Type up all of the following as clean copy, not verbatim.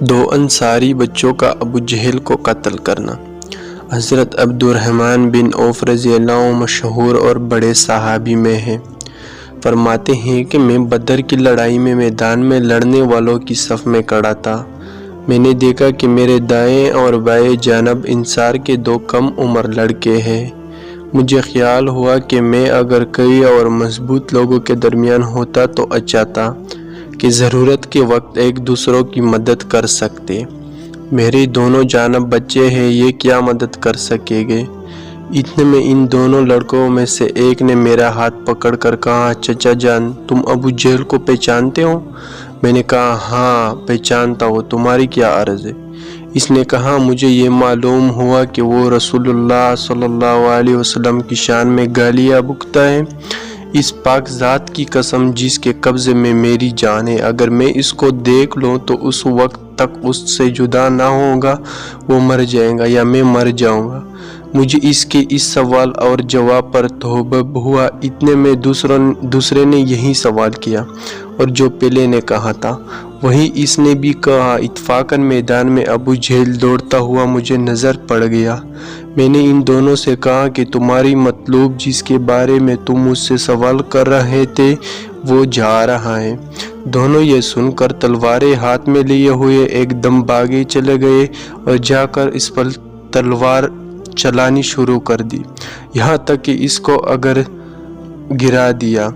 دو انصاری بچوں کا ابو جہل کو قتل کرنا۔ حضرت عبدالرحمن بن عوف رضی اللہ عنہ مشہور اور بڑے صحابی میں ہیں۔ فرماتے ہیں کہ میں بدر کی لڑائی میں میدان میں لڑنے والوں کی صف میں کھڑا تھا۔ میں نے دیکھا کہ میرے دائیں اور بائیں جانب انصار کے دو کم عمر لڑکے ہیں۔ مجھے خیال ہوا کہ میں اگر کئی اور مضبوط لوگوں کے درمیان ہوتا تو اچھا تھا کہ ضرورت کے وقت ایک دوسروں کی مدد کر سکتے۔ میرے دونوں جانب بچے ہیں، یہ کیا مدد کر سکیں گے؟ اتنے میں ان دونوں لڑکوں میں سے ایک نے میرا ہاتھ پکڑ کر کہا، چچا جان تم ابو جہل کو پہچانتے ہو؟ میں نے کہا ہاں پہچانتا ہوں، تمہاری کیا عرض ہے؟ اس نے کہا مجھے یہ معلوم ہوا کہ وہ رسول اللہ صلی اللہ علیہ وسلم کی شان میں گالیاں بکتا ہے۔ اس پاک ذات کی قسم جس کے قبضے میں میری جان ہے، اگر میں اس کو دیکھ لوں تو اس وقت تک اس سے جدا نہ ہوگا، وہ مر جائے گا یا میں مر جاؤں گا۔ مجھے اس کے اس سوال اور جواب پر تعجب ہوا۔ اتنے میں دوسرے نے یہی سوال کیا اور جو پہلے نے کہا تھا وہی اس نے بھی کہا۔ اتفاقاً میدان میں ابو جہل دوڑتا ہوا مجھے نظر پڑ گیا۔ میں نے ان دونوں سے کہا کہ تمہاری مطلوب جس کے بارے میں تم مجھ سے سوال کر رہے تھے وہ جا رہا ہے۔ دونوں یہ سن کر تلواریں ہاتھ میں لیے ہوئے ایک دم بھاگے چلے گئے اور جا کر اس پر تلوار چلانی شروع کر دی، یہاں تک کہ اس کو اگر گرا دیا۔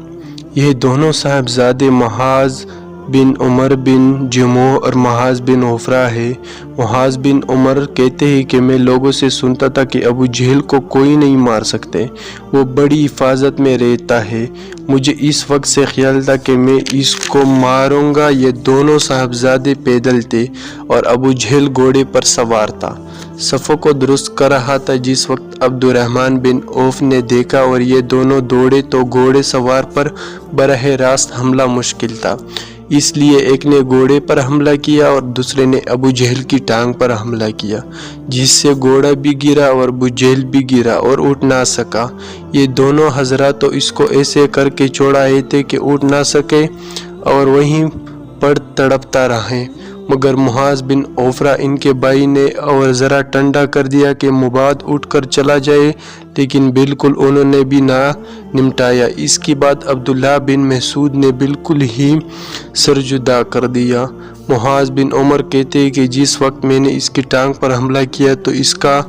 یہ دونوں صاحبزادے معاذ بن عمر بن جموح اور معاذ بن عفرہ ہے۔ معاذ بن عمر کہتے ہیں کہ میں لوگوں سے سنتا تھا کہ ابو جہل کو کوئی نہیں مار سکتے، وہ بڑی حفاظت میں رہتا ہے۔ مجھے اس وقت سے خیال تھا کہ میں اس کو ماروں گا۔ یہ دونوں صاحبزادے پیدل تھے اور ابو جہل گھوڑے پر سوار تھا، صفوں کو درست کر رہا تھا۔ جس وقت عبدالرحمن بن عوف نے دیکھا اور یہ دونوں دوڑے تو گھوڑے سوار پر براہ راست حملہ مشکل تھا، اس لیے ایک نے گھوڑے پر حملہ کیا اور دوسرے نے ابو جہل کی ٹانگ پر حملہ کیا، جس سے گھوڑا بھی گرا اور ابو جہل بھی گرا اور اٹھ نہ سکا۔ یہ دونوں حضرات تو اس کو ایسے کر کے چھوڑائے تھے کہ اٹھ نہ سکے اور وہیں پر تڑپتا رہے، مگر معاذ بن عفرہ ان کے بھائی نے اور ذرا ٹھنڈا کر دیا کہ مباد اٹھ کر چلا جائے، لیکن بالکل انہوں نے بھی نہ نمٹایا۔ اس کے بعد عبداللہ بن مسعود نے بالکل ہی سر جدا کر دیا۔ معاذ بن عمر کہتے ہیں کہ جس وقت میں نے اس کی ٹانگ پر حملہ کیا تو اس کا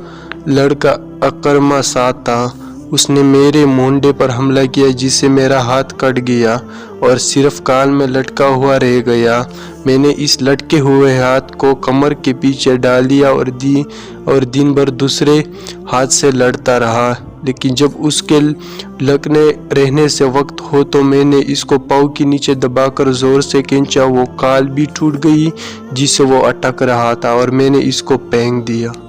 لڑکا اکرمہ ساتھ تھا، اس نے میرے مونڈے پر حملہ کیا جس سے میرا ہاتھ کٹ گیا اور صرف کان میں لٹکا ہوا رہ گیا۔ میں نے اس لٹکے ہوئے ہاتھ کو کمر کے پیچھے ڈال دیا اور دن بھر دوسرے ہاتھ سے لڑتا رہا، لیکن جب اس کے لکنے رہنے سے وقت ہو تو میں نے اس کو پاؤں کے نیچے دبا کر زور سے کھینچا، وہ کھال بھی ٹوٹ گئی جس سے وہ اٹک رہا تھا اور میں نے اس کو پھینک دیا۔